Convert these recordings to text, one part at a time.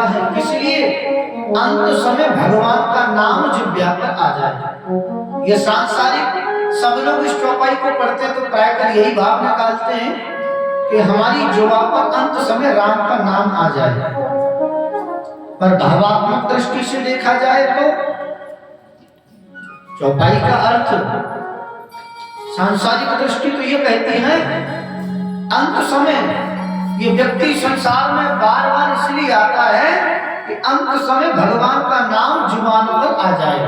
लेता है, इसलिए अंत समय भगवान का नाम जिह्वा पर आ जाए। ये सांसारिक सब लोग इस चौपाई को पढ़ते हैं तो प्रायः यही भाव निकालते हैं कि हमारी जुबा पर अंत समय राम का नाम आ जाए। पर भावात्मक दृष्टि से देखा जाए तो चौपाई का अर्थ, सांसारिक दृष्टि तो ये कहती है अंत समय ये व्यक्ति संसार में बार बार इसलिए आता है कि अंत समय भगवान का नाम जुबान पर आ जाए।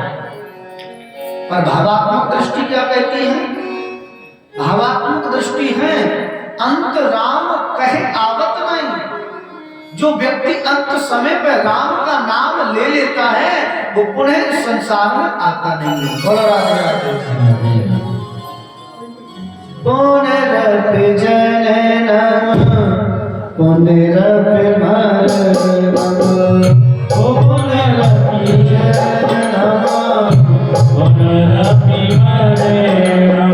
पर भावात्मक दृष्टि क्या कहती है? भावात्मक दृष्टि है अंत राम कहे आवत नहीं। जो व्यक्ति अंत समय पर राम का नाम ले लेता है वो पुनः संसार में आता नहीं है। बोलो राधे राधे। पुनरपि जननम पुनरपि मरणम पुनरपि जननम पुनरपि मरणम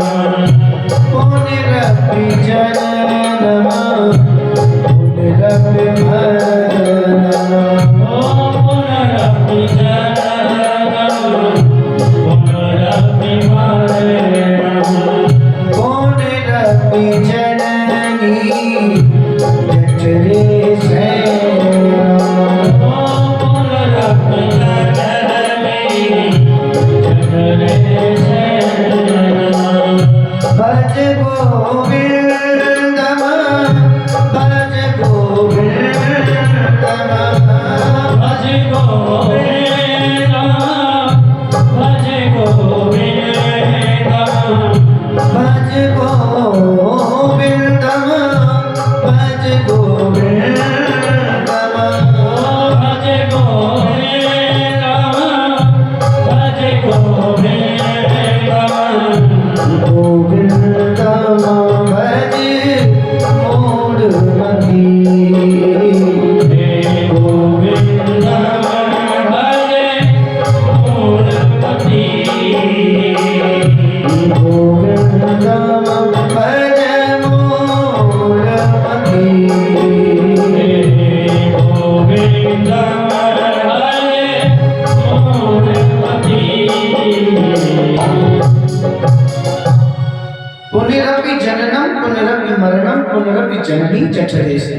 पुनरपि जननम पुनरपि मरणम पुनरपि जननम पुनरपि मरणम पुनरपि जननी जठरे भज गोविंदम भज गोविंदम भज गोविंदम भज गोविंदम भज गोविंदम भज गोविंदम भज गोविंदम भज गोविंदम गोविंदम भज मूढ़मती गोविंदम भज मूढ़मती गोविंदम भज मूढ़मती गोविंदम पुनरपि जननम पुनरपि मरणम पुनरपि जननी जठरे से।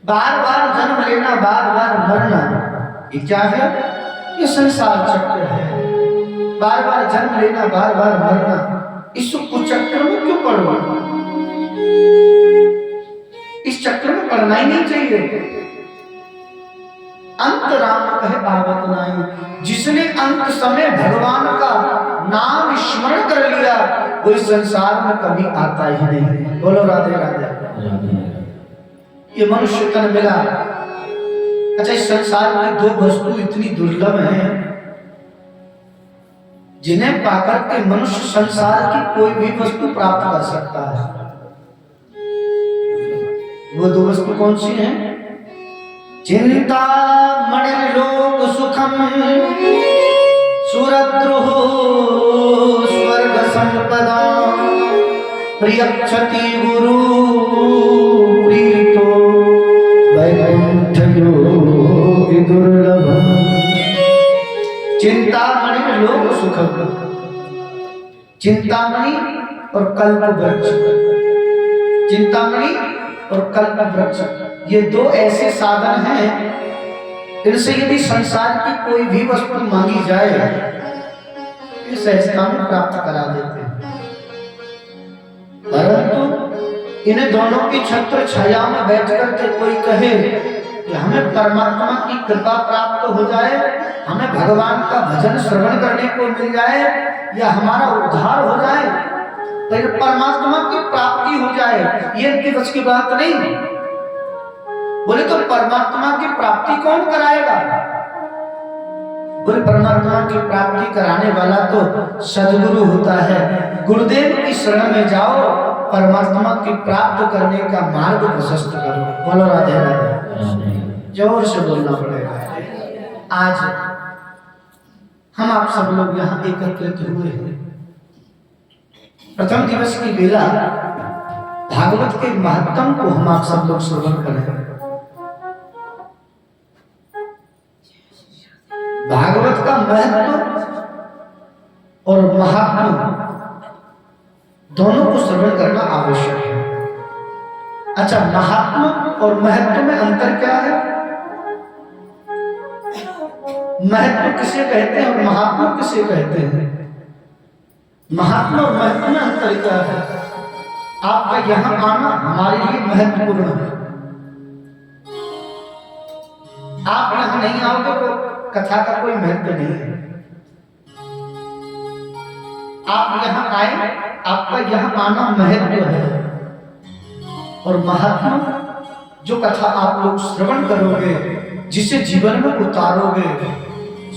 बार बार जन्म लेना, बार बार मरना, ये क्या है? ये संसार चक्र है। बार बार जन्म लेना, बार बार मरना, इस कुचक्र में क्यों पड़ना? इस चक्र में पड़ना ही नहीं चाहिए। अंत राम कहे आवत नहीं। जिसने अंत समय भगवान का नाम स्मरण कर लिया वो इस संसार में कभी आता ही नहीं। बोलो राधे राधे। ये मनुष्य तन मिला। अच्छा, इस संसार में दो वस्तु इतनी दुर्लभ हैं जिन्हें पाकर के मनुष्य संसार की कोई भी वस्तु प्राप्त कर सकता है। वो दो वस्तु कौन सी हैं? चिंता मणिर्लोक सुखम सुरद्रुः स्वर्ग संपदा प्रियक्षति गुरु प्रीतो वैकुंठ योगी दुर्लभम। चिंतामणि लोक सुखम, चिंतामणि और कल्प वृक्ष, चिंतामणि और कल्प वृक्ष, ये दो ऐसे साधन हैं इनसे यदि संसार की कोई भी वस्तु मांगी जाए ये सहजता में प्राप्त करा देते हैं। परंतु इन दोनों की छत्र छाया में बैठ करके कोई कहे कि हमें परमात्मा की कृपा प्राप्त हो जाए, हमें भगवान का भजन श्रवण करने को मिल जाए या हमारा उद्धार हो जाए, तो परमात्मा की प्राप्ति हो जाए, ये इनकी बस की बात नहीं। बोले तो परमात्मा की प्राप्ति कौन कराएगा? बोले परमात्मा की प्राप्ति कराने वाला तो सद्गुरु होता है। गुरुदेव की शरण में जाओ, परमात्मा की प्राप्त करने का मार्ग प्रशस्त करो। बोलो राधे राधे। जोर से बोलना पड़ेगा। आज हम आप सब लोग यहाँ एकत्रित हुए हैं। प्रथम दिवस की बेला भागवत के महत्व को हम आप सब लोग श्रवण करें। भागवत का महत्व और महात्मा दोनों को श्रवण करना आवश्यक है। अच्छा, महात्मा और महत्व में अंतर क्या है? महत्व किसे कहते हैं और महात्मा किसे कहते हैं? महात्मा और महत्व में अंतर क्या है? आपका यहां आना हमारे लिए महत्वपूर्ण है। आप यहां नहीं आओगे तो कथा का कोई महत्व नहीं है। आप यहां आए, आपका यहां आना महत्व है। और महात्मा जो कथा आप लोग श्रवण करोगे, जिसे जीवन में उतारोगे,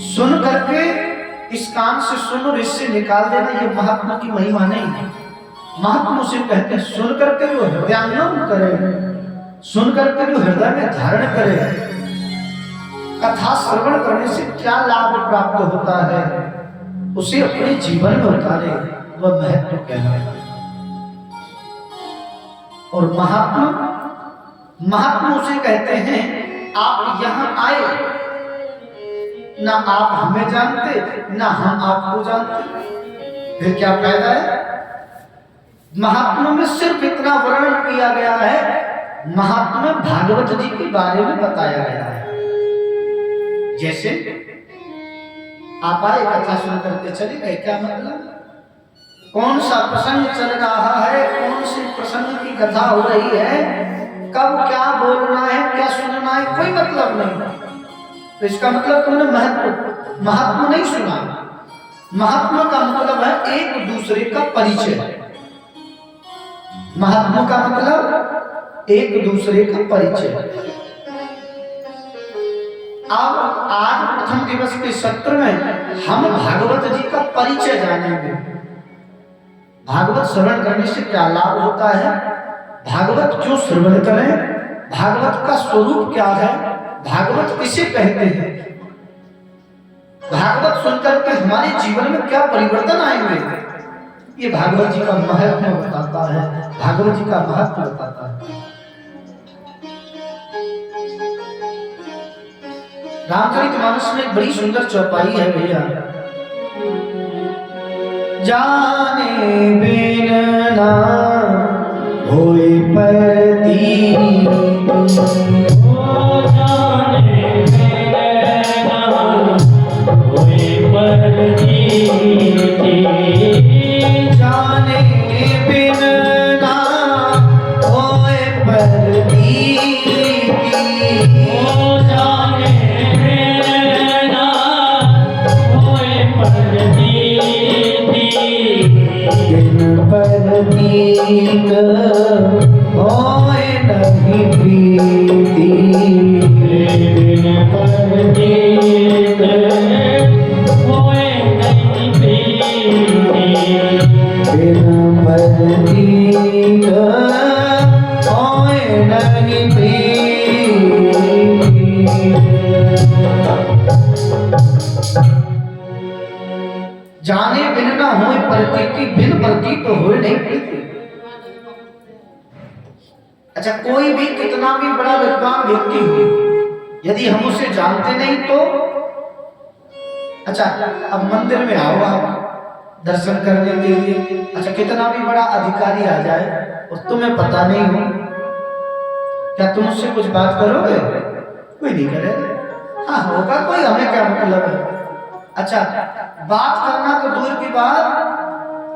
सुन करके इस कान से सुन और इससे निकाल देना, ये महात्मा की महिमा नहीं है। महात्मा उसे कहते हैं सुन करके जो हृदयांगम करे, सुन करके जो हृदय में धारण करे। कथा श्रवण करने से क्या लाभ प्राप्त होता है, उसे अपने जीवन में उतारे, वह महत्व कहलाएगा। और महात्मा उसे कहते हैं आप यहां आए, ना आप हमें जानते, ना हम आपको जानते, फिर क्या फायदा है? महात्मा में सिर्फ इतना वर्णन किया गया है, महात्मा भागवत जी के बारे में बताया गया है। जैसे आप आए, कथा सुन करके चले गए, क्या मतलब? कौन सा प्रसंग चल रहा है, कौन सी प्रसंग की कथा हो रही है, कब क्या बोलना है, क्या सुनना है, कोई मतलब नहीं। तो इसका मतलब तुमने महात्मा नहीं सुना। महात्मा का मतलब है एक दूसरे का परिचय। महात्मा का मतलब एक दूसरे का परिचय। अब आज प्रथम दिवस के सत्र में हम भागवत जी का परिचय जानेंगे। भागवत श्रवण करने से क्या लाभ होता है, भागवत क्यों श्रवण करें, भागवत का स्वरूप क्या है, भागवत किसे कहते हैं, भागवत सुनकर के हमारे जीवन में क्या परिवर्तन आएंगे, ये भागवत जी का महत्व बताता है, भागवत जी का महत्व बताता है। रामचरितमानस में एक बड़ी सुंदर चौपाई है भैया। जाने बिन ना होए परदीप, जाने बिन ना होए परदीप, जाने बिन ना होए परदीप, बिन परदीप होए नहीं प्रीति, बिन परदीप होए नहीं प्रीति, बिन परदीप होए नहीं प्रीति। जाने बिन न होए प्रतीति, बिन प्रतीत तो होए नहीं प्रीति। अच्छा, कोई भी कितना भी बड़ा विद्वान व्यक्ति हो, यदि हम उसे जानते नहीं तो, अच्छा अब मंदिर में आओ आप दर्शन करने के लिए, अच्छा कितना भी बड़ा अधिकारी आ जाए और तुम्हें पता नहीं हो, क्या तुम उससे कुछ बात करोगे? कोई नहीं करेगा। हाँ होगा कोई, हमें क्या मतलब है। अच्छा, बात करना तो दूर की बात,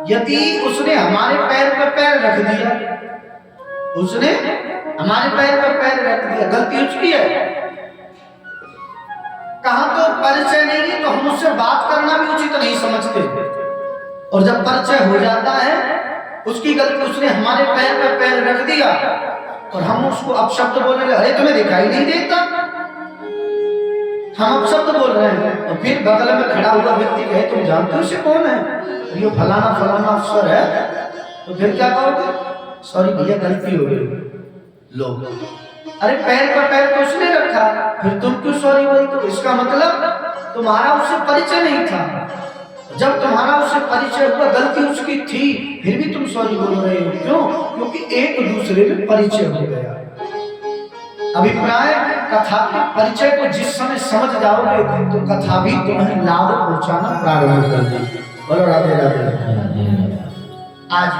यदि उसने हमारे पैर पर पैर रख दिया, उसने हमारे पैर पर पैर रख दिया, गलती उसकी है, कहां तो परिचय नहीं है तो हम उससे बात करना भी उचित नहीं समझते। और जब परिचय हो जाता है, उसकी गलती, उसने हमारे पैर पर पैर रख दिया और हम उसको अपशब्द बोलने लगे, अरे तुम्हें दिखाई नहीं देता, हम अपशब्द बोल रहे हैं। और फिर बगल में खड़ा हुआ व्यक्ति कहे तुम जानते हो इसे कौन है, ये फलाना फलाना अफसर है, तो फिर क्या कहोगे? सॉरी भैया गलती हो गई। लोग अरे पैर पर पैर तो उसने रखा, फिर तुम क्यों सॉरी बोली? तो इसका मतलब तुम्हारा उससे परिचय नहीं था। जब तुम्हारा उससे परिचय हुआ, गलती उसकी थी, फिर भी तुम सॉरी बोल रहे हो, क्यों? क्योंकि एक दूसरे में परिचय हो गया। अभिप्राय कथा के परिचय को जिस समय समझ जाओगे तो कथा भी तुम्हें लाभ पहुंचाना प्रारंभ कर देगी। बोलो राधे राधे। आज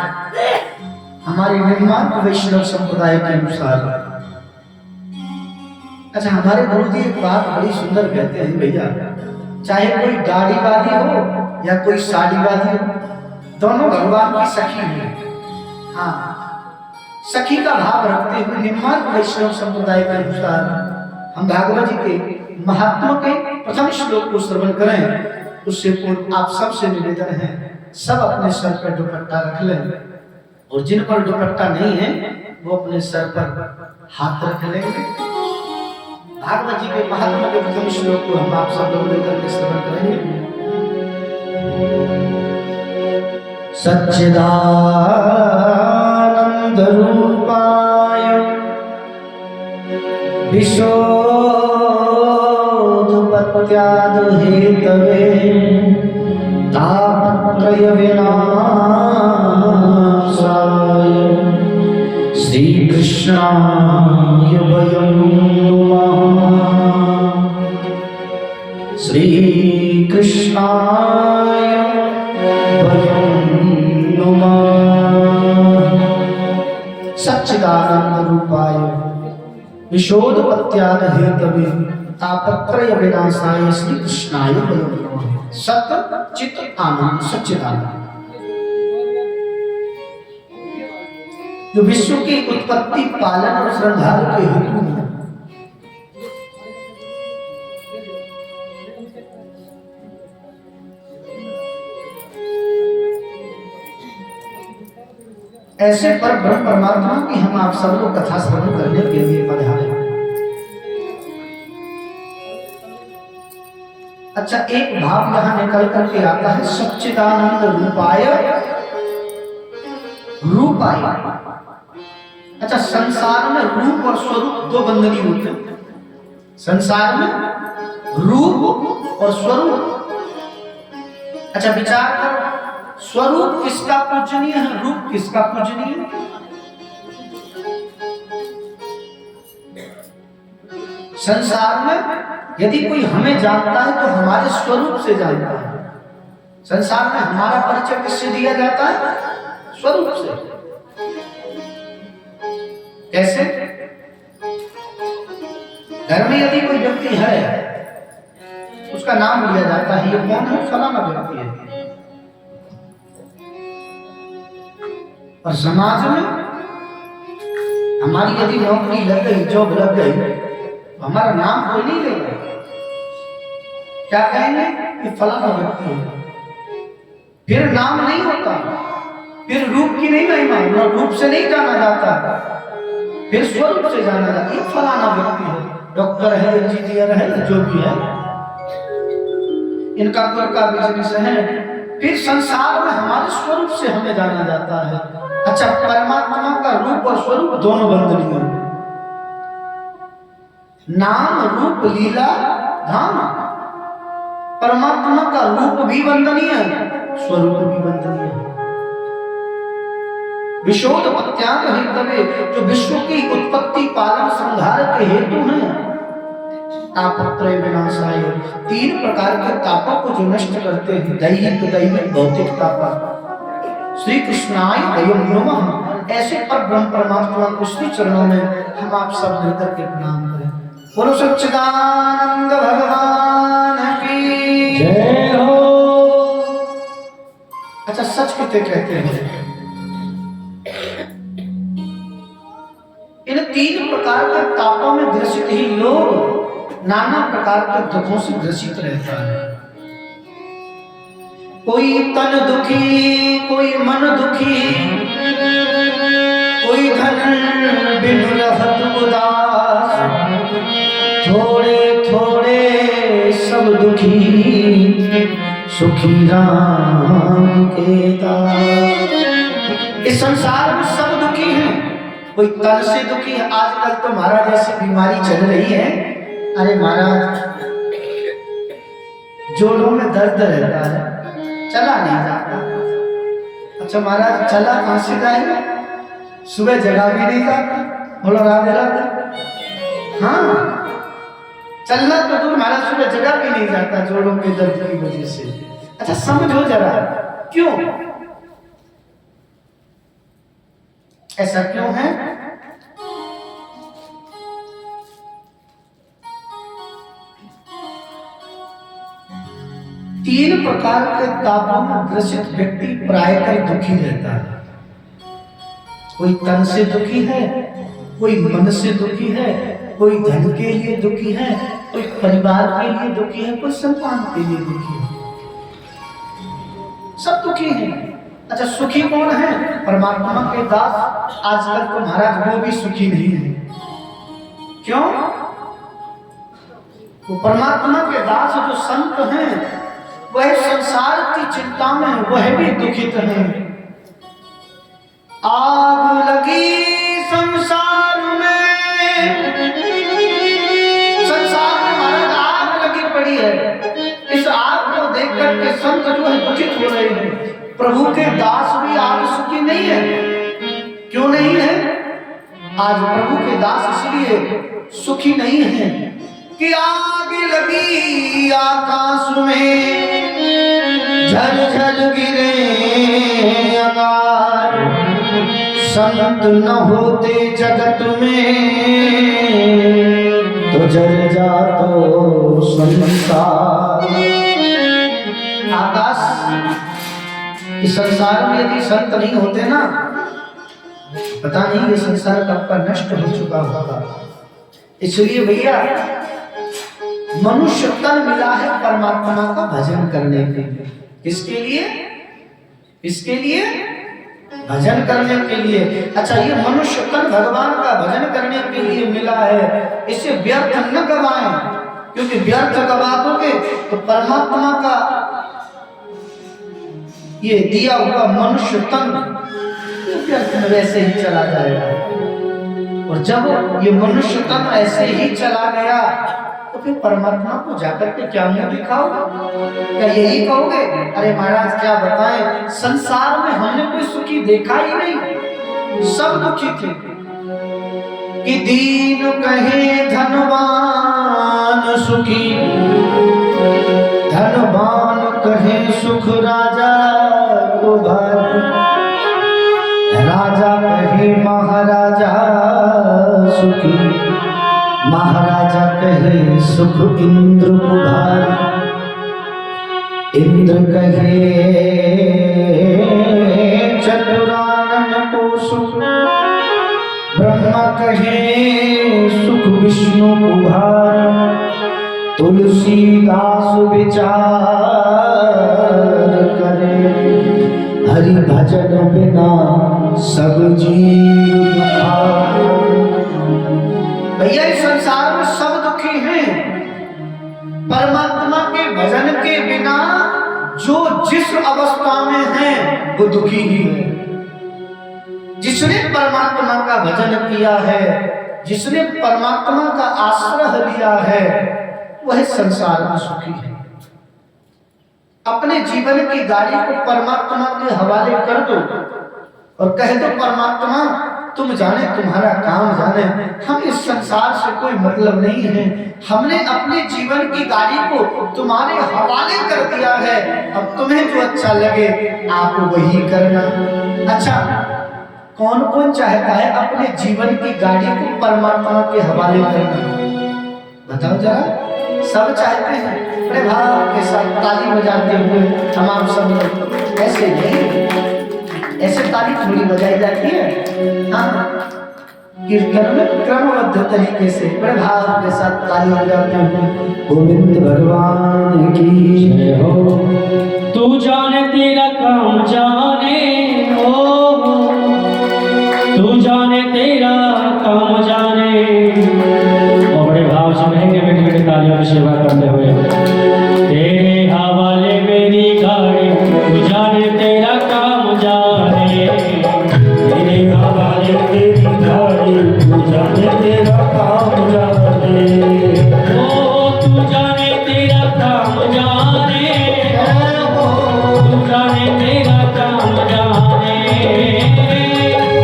हमारे निर्माण वैष्णव संप्रदाय के अनुसार, अच्छा हमारे गुरु जी एक बात बड़ी सुंदर कहते हैं भैया, चाहे कोई गाड़ी वाली हो या कोई साड़ी वाली हो, दोनों भगवान की सखी है। हाँ, सखी का भाव रखते हुए निर्माण वैष्णव संप्रदाय के अनुसार हम भागवत जी के महात्मा के प्रथम श्लोक को श्रवण करें। उससे पूर्व आप सबसे निवेदन है, सब अपने सर पर दुपट्टा रख लें, और जिन पर दुपट्टा नहीं है वो अपने सर पर हाथ रख लेंगे। भागवत जी के महात्मा के प्रथम श्लोक को हम आप सब लोग लेकर के श्रवण करेंगे। सच्चिदानंद रूपाय विशोधपत्याद हेतवे तापत्रय विनाशाय श्री कृष्णाय वयं नमः। श्री कृष्णाय वयं नमः। सच्चिदानंद रूपाय विशोधपत्याद हेतवे तापत्रय विनाशाय श्री कृष्णाय वयं नमः। सत्य चित्त आनंद सच्चिदानंद, जो विश्व की उत्पत्ति पालन और संहार के हेतु है। ऐसे पर ब्रह्म परमात्मा की हम आप सब लोग कथा श्रवण करने के लिए पधारे। अच्छा, एक भाव यहां निकल करके आता है, सच्चिदानंद रूपाय रूपाय। अच्छा, संसार में रूप और स्वरूप दो बंधनी होते हैं। संसार में रूप और स्वरूप। अच्छा विचार करो, स्वरूप किसका पूजनीय है, रूप किसका पूजनीय है? संसार में यदि कोई हमें जानता है तो हमारे स्वरूप से जानता है। संसार में हमारा परिचय किससे दिया जाता है? स्वरूप से। कैसे? घर में यदि कोई व्यक्ति है उसका नाम लिया जाता है, ये कौन है? फलाना व्यक्ति है। और समाज में हमारी यदि नौकरी लग गई, जॉब लग गई, तो हमारा नाम कोई नहीं लेगा। क्या कहेंगे कि फलाना व्यक्ति है। फिर नाम नहीं होता, फिर रूप की नहीं महिमा, रूप से नहीं जाना जाता, फिर स्वरूप से जाना जाता है। फलाना व्यक्ति है, डॉक्टर है, इंजीनियर है, जो भी है, इनका घर का बिजनेस है। फिर संसार में हमारे स्वरूप से हमें जाना जाता है। अच्छा, परमात्मा का रूप और स्वरूप दोनों बंधनीय है। नाम रूप लीला धाम। परमात्मा का रूप भी बंधनीय है, स्वरूप भी बंधनीय है। विशोधपत्याद हेतवे, जो विश्व की उत्पत्ति पालन संहार के हेतु हैं। तापत्रय विनाशाय, तीन प्रकार के तापों को जो नष्ट करते हैं, दैहिक दैविक भौतिक ताप। श्री कृष्णाय वयं नमः। ऐसे पर ब्रह्म परमात्मा को श्री चरणों में हम आप सब मिलकर के प्रणाम करें। बोलो सच्चिदानंद भगवान की जय हो। अच्छा, सच कितने कहते हैं? इन तीन प्रकार के तापों में ग्रसित ही लोग नाना प्रकार के दुखों से ग्रसित रहता है। कोई तन दुखी, कोई मन दुखी, कोई धन बिन रहत उदास, थोड़े थोड़े सब दुखी, सुखी राम के दास। इस संसार में सब दुखी हैं। कोई तन से दुखी है। आजकल तो महाराज ऐसी बीमारी चल रही है, अरे महाराज जोड़ों में दर्द रहता है, चला नहीं जाता। अच्छा महाराज, चला कहां से जाएगा? सुबह जगा भी नहीं जाता। बोलो राधे राधे। हाँ, चलना तो दूर, महाराज सुबह जगह भी नहीं जाता जोड़ों के दर्द की वजह से। अच्छा समझो जरा, क्यों ऐसा क्यों है? तीन प्रकार के तापों में ग्रसित व्यक्ति प्रायः दुखी रहता है। कोई तन से दुखी है, कोई मन से दुखी है, कोई धन के लिए दुखी है, कोई परिवार के लिए दुखी है, कोई संतान के लिए दुखी है। सब दुखी हैं। अच्छा सुखी कौन है? परमात्मा के दास। आजकल तो महाराज वो भी सुखी नहीं है। क्यों? वो परमात्मा के दास जो संत हैं वह संसार की चिंता में वह भी दुखित हैं। आग लगी संसार में, संसार में महाराज आग लगी पड़ी है। इस आग को देख करके संत जो है दुखित हो रहे हैं। प्रभु के दास भी आज सुखी नहीं है। क्यों नहीं है? आज प्रभु के दास इसलिए सुखी नहीं है कि आग लगी आकाश में, झल झल गिरे अंगार, संत न होते जगत में तो जल जातो संसार। आकाश, इस संसार में यदि संत नहीं होते ना, पता नहीं ये संसार कब का नष्ट हो चुका होगा। इसलिए भैया मनुष्य तन मिला है परमात्मा का भजन करने के लिए। किसके लिए? इसके लिए भजन करने के लिए। अच्छा ये मनुष्य तन भगवान का भजन करने के लिए मिला है, इसे व्यर्थ न गवाएं, क्योंकि व्यर्थ गवा दोगे तो परमात्मा का ये दिया हुआ मनुष्य तन व्यर्थ में वैसे ही चला जाएगा। और जब ये मनुष्य तन ऐसे ही चला गया तो फिर परमात्मा को जाकर के क्या मुंह दिखाओ? क्या यही कहोगे अरे महाराज क्या बताएं, संसार में हमने कोई सुखी देखा ही नहीं, सब दुखी थे। कि दीन कहे धनवान सुखी, धनवान कहे सुख राजा को भारी, राजा कहे महाराजा सुखी, महाराजा कहे सुख इंद्र को भारी, इंद्र कहे चतुरानन को सुख, ब्रह्मा कहे सुख विष्णु को भारी, तुलसीदास विचार करे, हरि भजन बिना सब जीव खाए। भैया इस संसार में सब दुखी हैं। परमात्मा के भजन के बिना जो जिस अवस्था में है वो दुखी ही है। जिसने परमात्मा का भजन किया है, जिसने परमात्मा का आश्रय लिया है, वह संसार में सुखी है। अपने जीवन की गाड़ी को परमात्मा के हवाले कर दो और कह दो परमात्मा तुम जाने, तुम्हारा काम जाने, हम इस संसार से कोई मतलब नहीं है, हमने अपने जीवन की गाड़ी को तुम्हारे हवाले कर दिया है, अब तुम्हें जो अच्छा लगे आप वही करना। अच्छा कौन कौन चाहता है अपने जीवन की गाड़ी को परमात्मा के हवाले करना? बताओ जरा। सब चाहते हैं, बड़े भाव के साथ ताली बजाते हुए हम आप सब। ऐसे नहीं, ऐसे ताली थोड़ी बजाई जाती है। हाँ, कीर्तन में क्रमबद्ध तरीके से बड़े भाव के साथ ताली बजाते हुए गोविंद भगवान की जय हो। तू जाने तेरा काम जाने हो, तू जाने तेरा काम जाने। और बड़े भाव से कहेंगे बेटे बेटे तालियों की सेवा करते हुए, तेरे हवाले मेरी गाड़ी, तू जाने तेरा काम जाने, तेरे हवाले मेरी गाड़ी, तू जाने तेरा काम जाने, ओ तू जाने तेरा काम जाने, तू जाने तेरा काम जाने,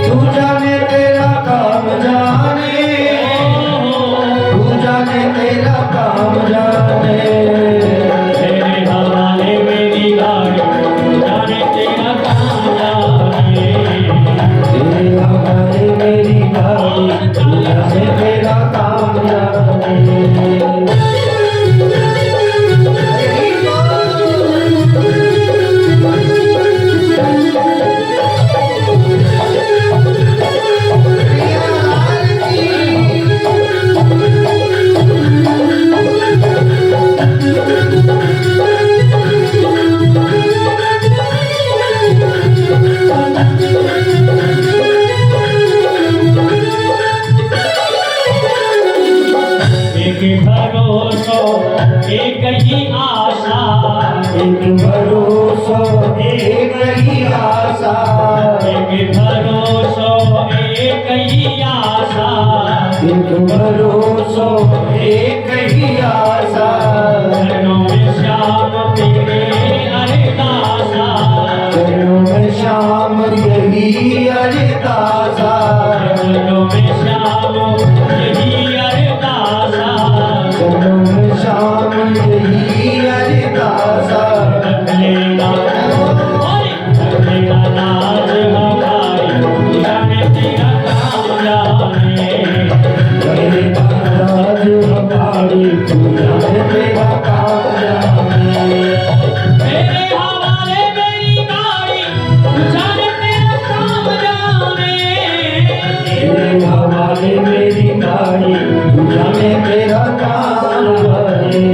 तू जाने तेरा काम जाने, जाने, तेरे हवाले मेरी गाड़ी जाने तेरा काम जाने। तेरे हवाले मेरी गाड़ी जाने तेरा काम जाने। एक भरोसा एक ही आशा, एक भरोसा एक ही आशा, एक भरोसा एक ही आशा। एक भरोसा एक ही आशा। चरणों में श्याम तेरे अरदासा, चरणों में श्याम यही अरदासा, चरणों में श्याम यही अरदासा। चरणों में श्याम यही अरदासा। रख लेना नाज हमारी जाने तेरा काम जाने। तेरे नाज हमारी पूजा में तेरा काम जाने। तेरे हवाले मेरी गाड़ी जाने तेरा काम जाने। तेरे हवाले मेरी गाड़ी पूजा में तेरा काम जाने।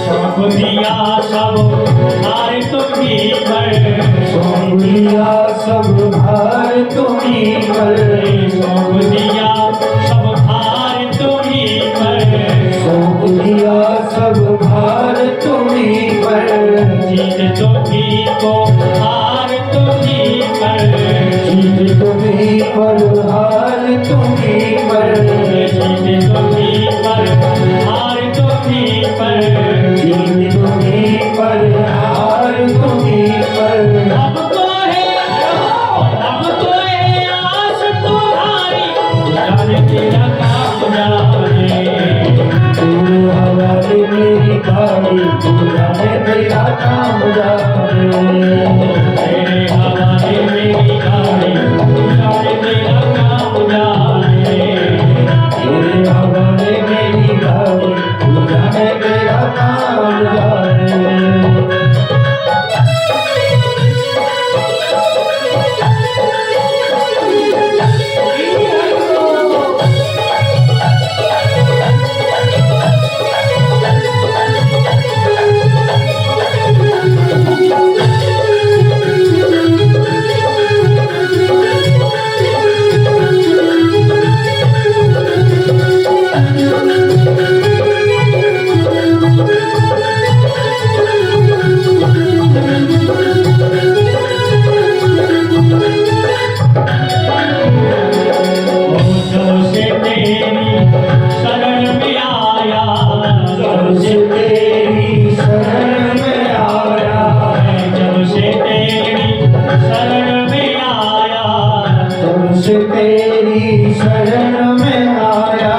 सौंप दिया सब हार तुम्हीं पर, सौंप दिया सब भार तुम्हीं पर, सौंप दिया सब हार तुम्हीं पर। सौंप दिया सब भार तुम्हीं पर। जीत तुम्हीं को हार तुम्हीं पर, जीत तुम्हीं पर हार तुम्हीं पर, जीत तुम्हीं पर हार तुम्हीं पर। जीत तुम्हीं पर हार तुम्हीं पर। हमको है आस तुम्हारी जाने तेरा काम जाने। तेरे हवाले मेरी गाड़ी पूजा में तेरा काम जाने। तेरे हवाले मेरी गाड़ी जाने तेरा काम जाने। तेरे हवाले मेरी गाड़ी पूजा में तेरा काम जाने। तेरी शरण में आया,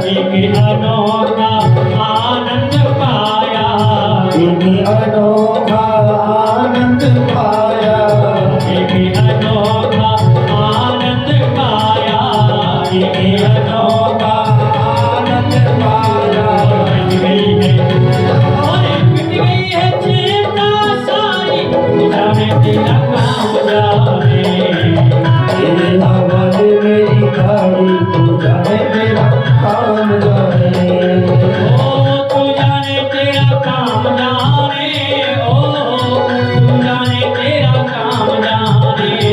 एक अनोखा आनंद पाया, एक अनोखा आनंद पाया, एक अनोखा आनंद पाया, एक अनोखा आनंद पाया। बज गई है